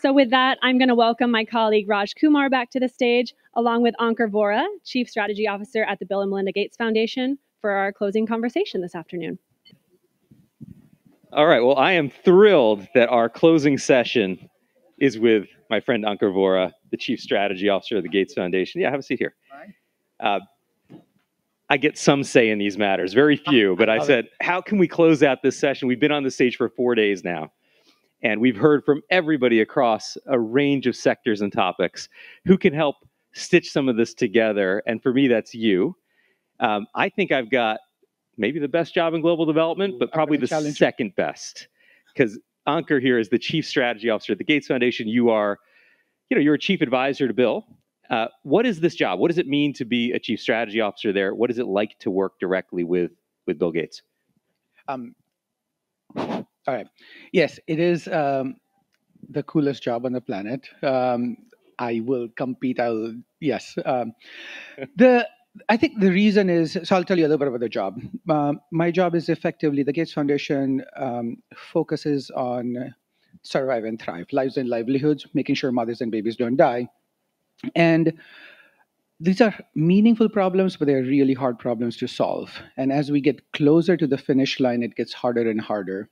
So with that, I'm going to welcome my colleague Raj Kumar back to the stage, along with Ankur Vora, Chief Strategy Officer at the Bill and Melinda Gates Foundation, for our closing conversation this afternoon. All right, well, I am thrilled that our closing session is with my friend Ankur Vora, the Chief Strategy Officer of the Gates Foundation. Yeah, have a seat here. I get some say in these matters, very few, but I said, how can we close out this session? We've been on the stage for 4 days now, and we've heard from everybody across a range of sectors and topics who can help stitch some of this together, and for me, that's you. I think I've got maybe the best job in global development, but probably the second best, because Ankur here is the Chief Strategy Officer at the Gates Foundation. You're a chief advisor to Bill. What is this job? What does it mean to be a chief strategy officer there? What is it like to work directly with Bill Gates? All right. Yes, it is the coolest job on the planet. I will compete. Yes. I think the reason is, so I'll tell you a little bit about the job. My job is effectively, the Gates Foundation focuses on survive and thrive, lives and livelihoods, making sure mothers and babies don't die. And these are meaningful problems, but they're really hard problems to solve. And as we get closer to the finish line, it gets harder and harder.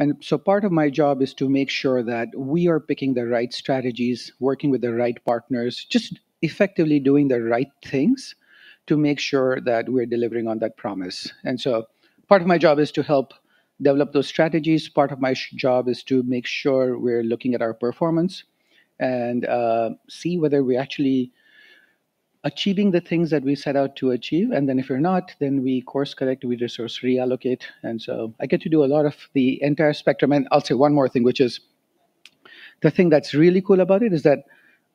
And so part of my job is to make sure that we are picking the right strategies, working with the right partners, just effectively doing the right things to make sure that we're delivering on that promise. And so part of my job is to help develop those strategies. Part of my job is to make sure we're looking at our performance and see whether we're actually achieving the things that we set out to achieve. And then if you're not, then we course correct, we resource reallocate. And so I get to do a lot of the entire spectrum. And I'll say one more thing, which is the thing that's really cool about it is that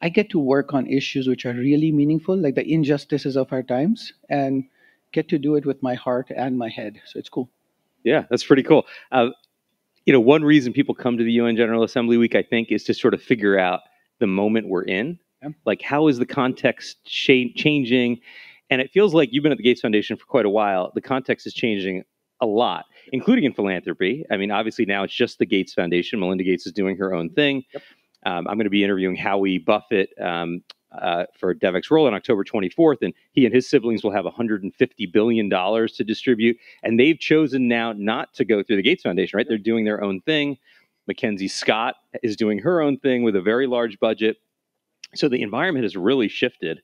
I get to work on issues which are really meaningful, like the injustices of our times, and get to do it with my heart and my head. So it's cool. Yeah, that's pretty cool. One reason people come to the UN General Assembly Week, I think, is to sort of figure out the moment we're in. Yeah. Like, how is the context changing? And it feels like you've been at the Gates Foundation for quite a while. The context is changing a lot, including in philanthropy. I mean, obviously now it's just the Gates Foundation. Melinda Gates is doing her own thing. Yep. I'm going to be interviewing Howie Buffett for Devex role on October 24th, and he and his siblings will have $150 billion to distribute, and they've chosen now not to go through the Gates Foundation, right? They're doing their own thing. Mackenzie Scott is doing her own thing with a very large budget. So the environment has really shifted.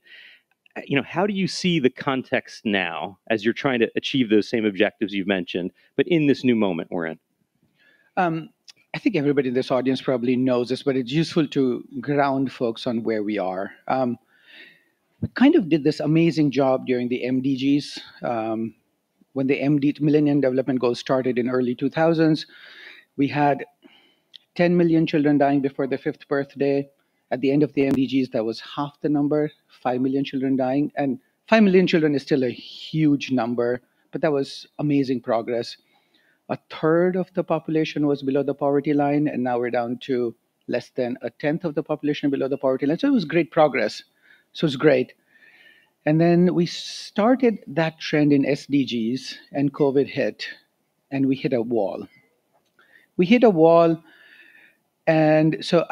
How do you see the context now as you're trying to achieve those same objectives you've mentioned, but in this new moment we're in? I think everybody in this audience probably knows this, but it's useful to ground folks on where we are. We kind of did this amazing job during the MDGs. When the Millennium Development Goals started in early 2000s, we had 10 million children dying before their 5th birthday. At the end of the MDGs, that was half the number, 5 million children dying. And 5 million children is still a huge number, but that was amazing progress. A third of the population was below the poverty line, and now we're down to less than a tenth of the population below the poverty line. So it was great progress. So it's great. And then we started that trend in SDGs, and COVID hit, and we hit a wall. We hit a wall, and so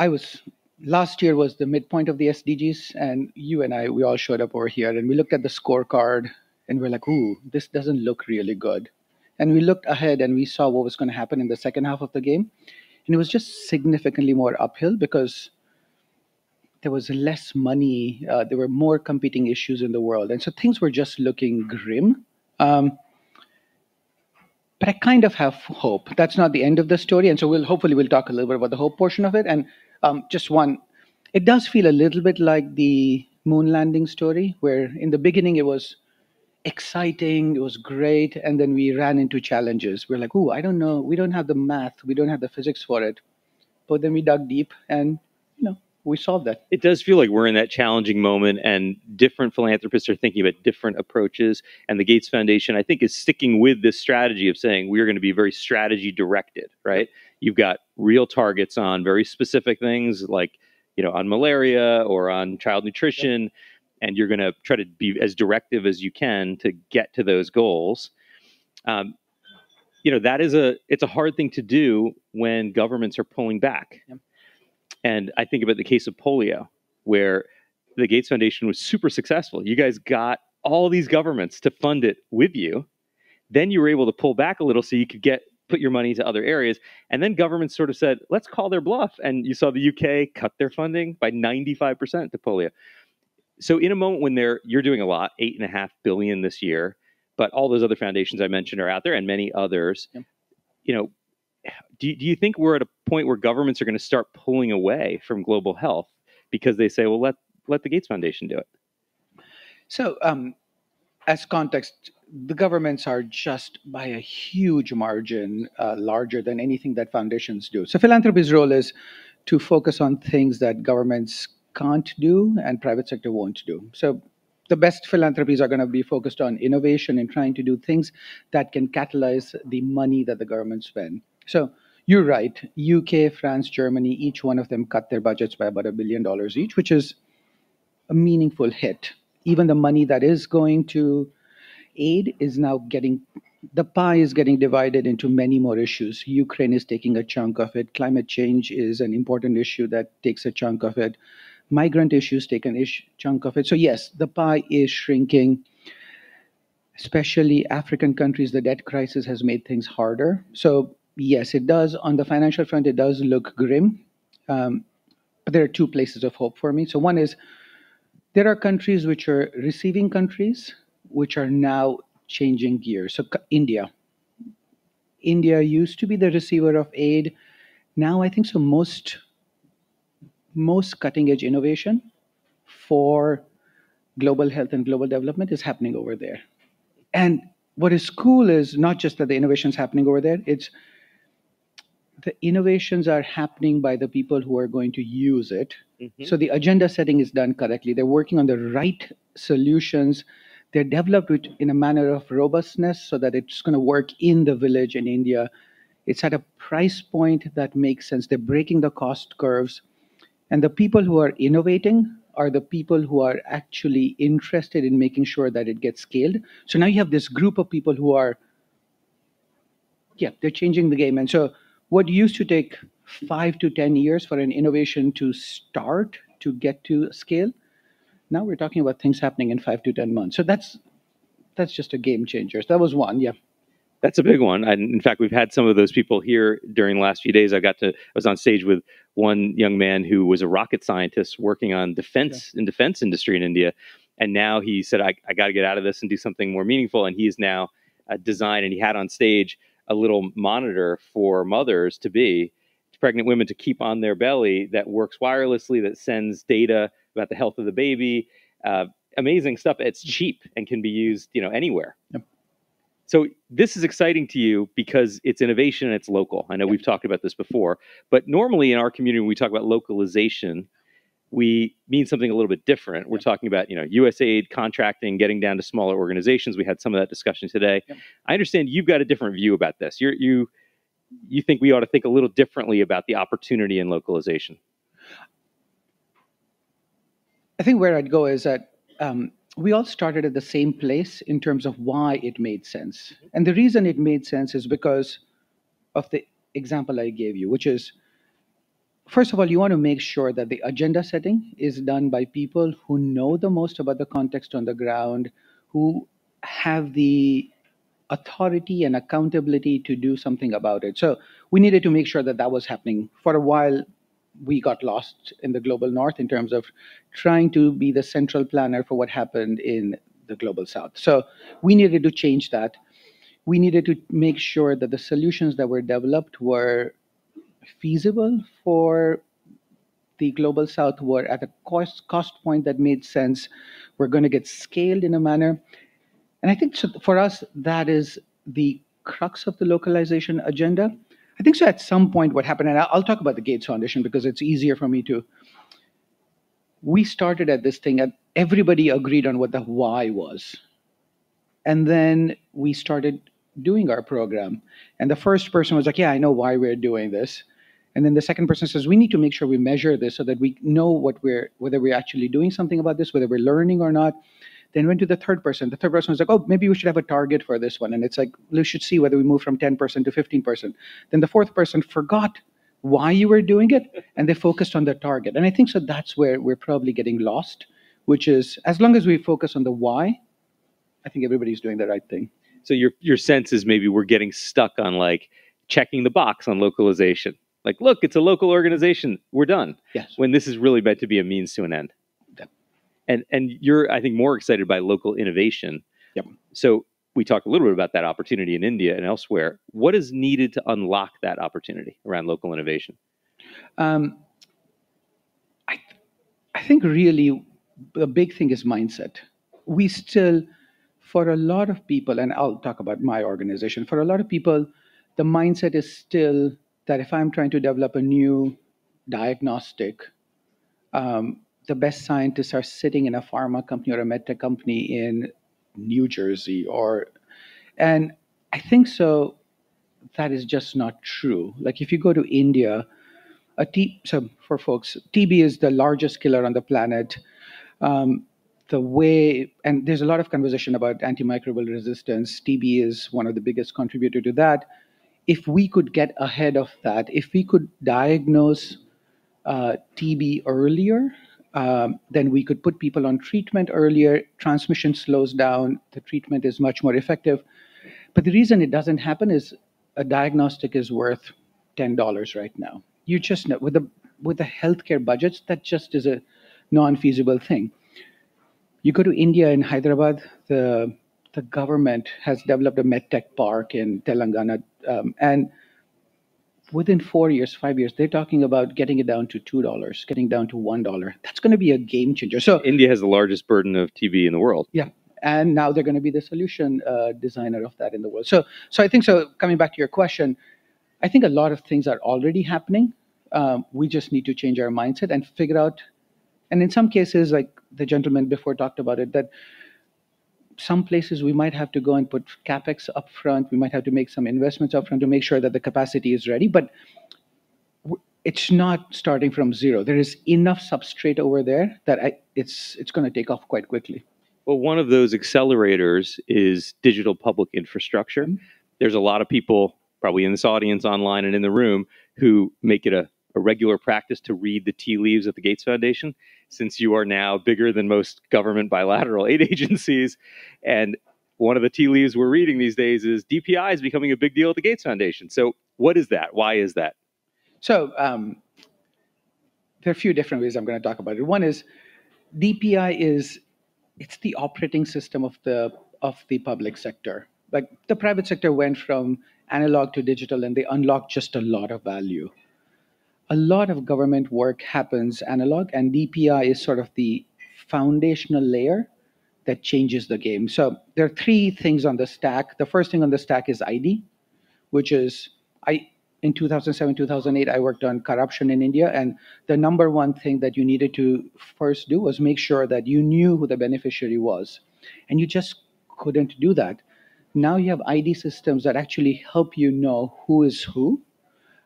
last year was the midpoint of the SDGs, and you and I, we all showed up over here, and we looked at the scorecard, and we're like, ooh, this doesn't look really good. And we looked ahead and we saw what was going to happen in the second half of the game. And it was just significantly more uphill because there was less money. There were more competing issues in the world. And so things were just looking grim. But I kind of have hope. That's not the end of the story. And so hopefully we'll talk a little bit about the hope portion of it. And it does feel a little bit like the moon landing story, where in the beginning it was exciting, it was great, and then we ran into challenges. We're like, I don't know, we don't have the math, we don't have the physics for it. But then we dug deep and, we solved that. It does feel like we're in that challenging moment, and different philanthropists are thinking about different approaches. And the Gates Foundation, I think, is sticking with this strategy of saying we're going to be very strategy directed, right? You've got real targets on very specific things like, on malaria or on child nutrition. Yep. And you're going to try to be as directive as you can to get to those goals. It's a hard thing to do when governments are pulling back. Yep. And I think about the case of polio, where the Gates Foundation was super successful. You guys got all these governments to fund it with you. Then you were able to pull back a little so you could put your money to other areas. And then governments sort of said, let's call their bluff. And you saw the UK cut their funding by 95% to polio. So in a moment when you're doing a lot, $8.5 billion this year, but all those other foundations I mentioned are out there and many others. Yep. You know, do you think we're at a point where governments are going to start pulling away from global health because they say, well, let the Gates Foundation do it? So, as context, the governments are just by a huge margin larger than anything that foundations do. So philanthropy's role is to focus on things that governments can't do and private sector won't do. So the best philanthropies are going to be focused on innovation and trying to do things that can catalyze the money that the government spend. So you're right. UK, France, Germany, each one of them cut their budgets by about $1 billion each, which is a meaningful hit. Even the money that is going to aid is now the pie is getting divided into many more issues. Ukraine is taking a chunk of it. Climate change is an important issue that takes a chunk of it. Migrant issues take a chunk of it. So yes, the pie is shrinking. Especially African countries, the debt crisis has made things harder. So yes, it does. On the financial front, it does look grim. But there are two places of hope for me. So one is there are countries which are receiving countries which are now changing gears. So India used to be the receiver of aid. Now I think so most cutting edge innovation for global health and global development is happening over there. And what is cool is not just that the innovation is happening over there, it's the innovations are happening by the people who are going to use it. Mm-hmm. So the agenda setting is done correctly. They're working on the right solutions. They're developed in a manner of robustness so that it's going to work in the village in India. It's at a price point that makes sense. They're breaking the cost curves. And the people who are innovating are the people who are actually interested in making sure that it gets scaled. So now you have this group of people who are, they're changing the game. And so what used to take 5 to 10 years for an innovation to start to get to scale, now we're talking about things happening in 5 to 10 months. So that's just a game changer. So that was one, yeah. That's a big one. And in fact, we've had some of those people here during the last few days. I was on stage with one young man who was a rocket scientist working on defense industry in India. And now he said, I got to get out of this and do something more meaningful. And he is now designed, and he had on stage a little monitor for mothers to be pregnant women to keep on their belly that works wirelessly, that sends data about the health of the baby. Amazing stuff. It's cheap and can be used, anywhere. Yep. So this is exciting to you because it's innovation and it's local. I know we've talked about this before, but normally in our community, when we talk about localization, we mean something a little bit different. We're talking about, USAID contracting, getting down to smaller organizations. We had some of that discussion today. Yep. I understand you've got a different view about this. You think we ought to think a little differently about the opportunity in localization. I think where I'd go is that we all started at the same place in terms of why it made sense. And the reason it made sense is because of the example I gave you, which is, first of all, you want to make sure that the agenda setting is done by people who know the most about the context on the ground, who have the authority and accountability to do something about it. So we needed to make sure that was happening. For a while, we got lost in the global north in terms of trying to be the central planner for what happened in the global south. So we needed to change that. We needed to make sure that the solutions that were developed were feasible for the global south, were at a cost point that made sense. We're going to get scaled in a manner. And I think for us, that is the crux of the localization agenda. I think so at some point what happened, and I'll talk about the Gates Foundation because it's easier for me to. We started at this thing and everybody agreed on what the why was. And then we started doing our program. And the first person was like, yeah, I know why we're doing this. And then the second person says, we need to make sure we measure this so that we know whether we're actually doing something about this, whether we're learning or not. Then went to the third person. The third person was like, oh, maybe we should have a target for this one. And it's like, we should see whether we move from 10% to 15%. Then the fourth person forgot why you were doing it, and they focused on the target. And I think so that's where we're probably getting lost, which is as long as we focus on the why, I think everybody's doing the right thing. So your sense is maybe we're getting stuck on like checking the box on localization. Like, look, it's a local organization. We're done. Yes. When this is really meant to be a means to an end. Yep. And you're, I think, more excited by local innovation. Yep. So we talked a little bit about that opportunity in India and elsewhere. What is needed to unlock that opportunity around local innovation? I think really the big thing is mindset. We still, for a lot of people, and I'll talk about my organization, for a lot of people, the mindset is still that if I'm trying to develop a new diagnostic, the best scientists are sitting in a pharma company or a medtech company in New Jersey, and I think so that is just not true. Like if you go to India, so for folks, TB is the largest killer on the planet. The way, and there's a lot of conversation about antimicrobial resistance. TB is one of the biggest contributor to that. If we could get ahead of that, if we could diagnose TB earlier, then we could put people on treatment earlier. Transmission slows down. The treatment is much more effective. But the reason it doesn't happen is a diagnostic is worth $10 right now. You just know with the healthcare budgets, that just is a non-feasible thing. You go to India and Hyderabad, the government has developed a medtech park in Telangana, and within 4 years, 5 years, they're talking about getting it down to $2, getting down to $1. That's going to be a game changer. So India has the largest burden of TB in the world. yeah, and now they're going to be the solution designer of that in the world. So I think so. Coming back to your question, I think a lot of things are already happening. We just need to change our mindset and figure out. And in some cases, like the gentleman before talked about it, that some places we might have to go and put capex up front. We might have to make some investments up front to make sure that the capacity is ready. But it's not starting from zero. There is enough substrate over there that it's going to take off quite quickly. Well, one of those accelerators is digital public infrastructure. Mm-hmm. There's a lot of people probably in this audience, online and in the room, who make it a regular practice to read the tea leaves at the Gates Foundation, since you are now bigger than most government bilateral aid agencies. And one of the tea leaves we're reading these days is DPI is becoming a big deal at the Gates Foundation. So what is that? Why is that? So there are a few different ways I'm going to talk about it. One is DPI it's the operating system of the public sector. Like the private sector went from analog to digital, and they unlocked just a lot of value. A lot of government work happens analog, and DPI is sort of the foundational layer that changes the game. So there are three things on the stack. The first thing on the stack is ID, which is in 2007, 2008, I worked on corruption in India, and the number one thing that you needed to first do was make sure that you knew who the beneficiary was, and you just couldn't do that. Now you have ID systems that actually help you know who is who.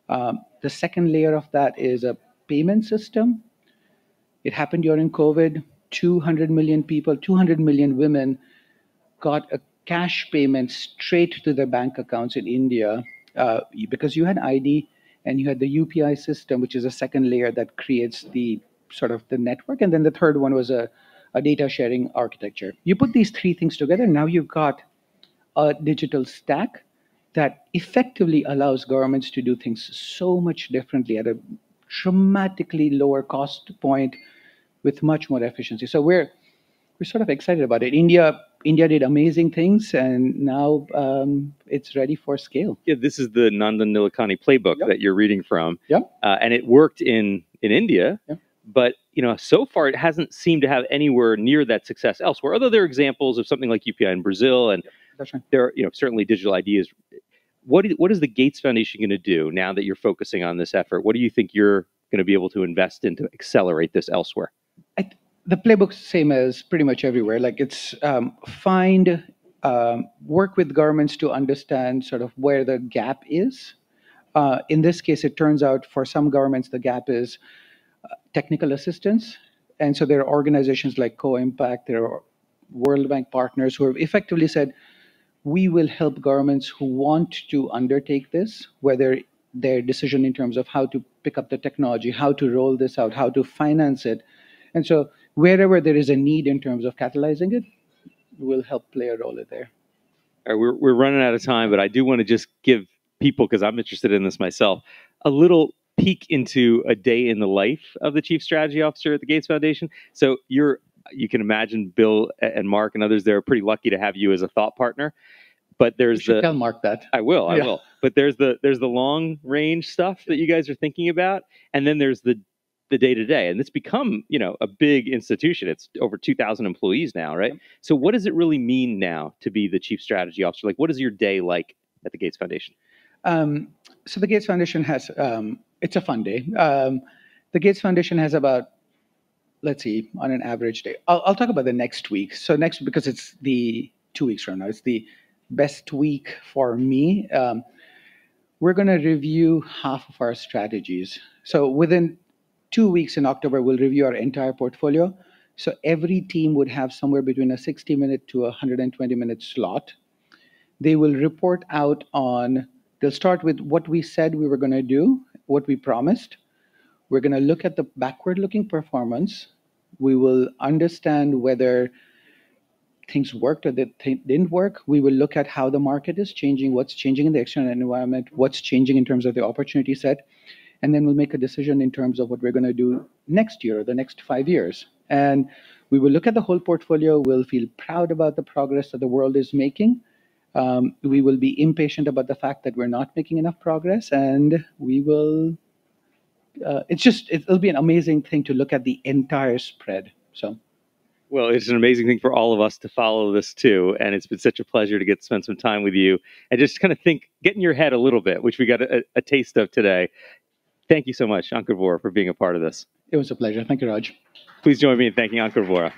The second layer of that is a payment system. It happened during COVID. 200 million people, 200 million women got a cash payment straight to their bank accounts in India because you had ID and you had the UPI system, which is a second layer that creates the sort of the network. And then the third one was a data sharing architecture. You put these three things together, now you've got a digital stack that effectively allows governments to do things so much differently at a dramatically lower cost point with much more efficiency. So we're sort of excited about it. India did amazing things, and now it's ready for scale. Yeah, this is the Nandan Nilekani playbook that you're reading from. Yep. And it worked in India, but so far it hasn't seemed to have anywhere near that success elsewhere. Although there are examples of something like UPI in Brazil, and that's right. There are certainly digital ideas. What is the Gates Foundation going to do now that you're focusing on this effort? What do you think you're going to be able to invest in to accelerate this elsewhere? The playbook's same as pretty much everywhere. Like it's work with governments to understand sort of where the gap is. In this case, it turns out for some governments, the gap is technical assistance. And so there are organizations like Co-Impact, there are World Bank partners who have effectively said, we will help governments who want to undertake this, whether their decision in terms of how to pick up the technology, how to roll this out, how to finance it. And so wherever there is a need in terms of catalyzing it, we'll help play a role in there. All right, we're running out of time, but I do want to just give people, because I'm interested in this myself, a little peek into a day in the life of the Chief Strategy Officer at the Gates Foundation. So you can imagine Bill and Mark and others there are pretty lucky to have you as a thought partner. But there's tell Mark that. I will. But there's the long range stuff that you guys are thinking about, and then there's the day to day, and it's become a big institution. It's over 2,000 employees now, right? Yep. So what does it really mean now to be the Chief Strategy Officer? Like, what is your day like at the Gates Foundation? So the Gates Foundation has it's a fun day. The Gates Foundation has about, let's see, on an average day. I'll talk about the next week. So next, because it's the 2 weeks from now, it's the best week for me. We're going to review half of our strategies. So within 2 weeks in October, we'll review our entire portfolio. So every team would have somewhere between a 60-minute to a 120-minute slot. They will report out on, they'll start with what we said we were going to do, what we promised. We're going to look at the backward-looking performance. We will understand whether things worked or they didn't work. We will look at how the market is changing, what's changing in the external environment, what's changing in terms of the opportunity set, and then we'll make a decision in terms of what we're going to do next year or the next 5 years. And we will look at the whole portfolio. We'll feel proud about the progress that the world is making. We will be impatient about the fact that we're not making enough progress, and we will. It'll be an amazing thing to look at the entire spread. So. Well, it's an amazing thing for all of us to follow this too, and it's been such a pleasure to get to spend some time with you and just kind of get in your head a little bit, which we got a taste of today. Thank you so much, Ankur Vora, for being a part of this. It was a pleasure. Thank you, Raj. Please join me in thanking Ankur Vora.